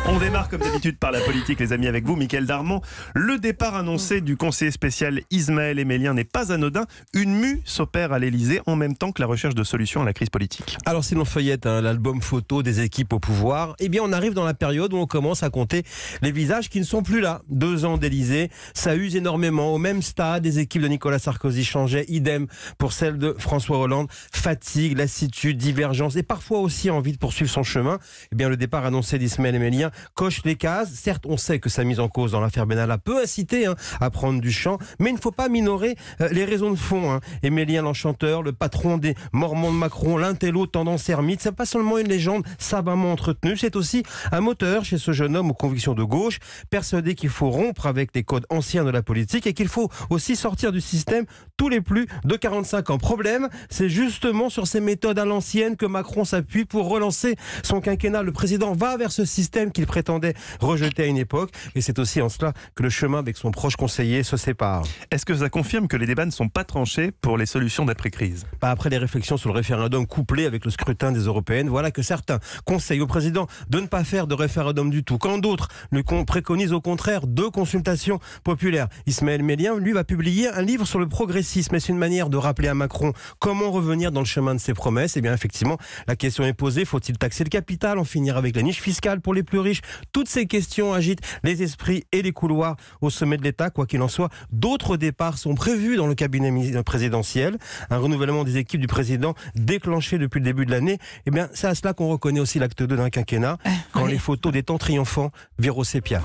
On démarre comme d'habitude par la politique, les amis, avec vous, Mickaël Darmon. Le départ annoncé du conseiller spécial Ismaël Emelien n'est pas anodin. Une mue s'opère à l'Elysée en même temps que la recherche de solutions à la crise politique. Alors si l'on feuillette l'album photo des équipes au pouvoir, eh bien on arrive dans la période où on commence à compter les visages qui ne sont plus là. 2 ans d'Elysée, ça use énormément. Au même stade, les équipes de Nicolas Sarkozy changeaient, idem pour celle de François Hollande. Fatigue, lassitude, divergence et parfois aussi envie de poursuivre son chemin. Eh bien le départ annoncé d'Ismaël Emelien coche les cases. Certes, on sait que sa mise en cause dans l'affaire Benalla peut inciter à prendre du champ, mais il ne faut pas minorer les raisons de fond. Emelien l'enchanteur, le patron des Mormons de Macron, l'intello tendance ermite, c'est pas seulement une légende savamment entretenue, c'est aussi un moteur chez ce jeune homme aux convictions de gauche, persuadé qu'il faut rompre avec les codes anciens de la politique et qu'il faut aussi sortir du système tous les plus de 45 ans. Problème, c'est justement sur ces méthodes à l'ancienne que Macron s'appuie pour relancer son quinquennat. Le président va vers ce système qu'il prétendait rejeté à une époque, et c'est aussi en cela que le chemin avec son proche conseiller se sépare. Est-ce que ça confirme que les débats ne sont pas tranchés pour les solutions d'après-crise ? Après les réflexions sur le référendum couplé avec le scrutin des européennes, voilà que certains conseillent au président de ne pas faire de référendum du tout, quand d'autres lui préconisent au contraire 2 consultations populaires. Ismaël Emelien, lui, va publier un livre sur le progressisme, et c'est une manière de rappeler à Macron comment revenir dans le chemin de ses promesses. Et bien effectivement, la question est posée, faut-il taxer le capital, en finir avec la niche fiscale pour les plus riches? Toutes ces questions agitent les esprits et les couloirs au sommet de l'État. Quoi qu'il en soit, d'autres départs sont prévus dans le cabinet présidentiel. Un renouvellement des équipes du président déclenché depuis le début de l'année. Eh bien, c'est à cela qu'on reconnaît aussi l'acte 2 d'un quinquennat, quand les photos des temps triomphants virent au sépia.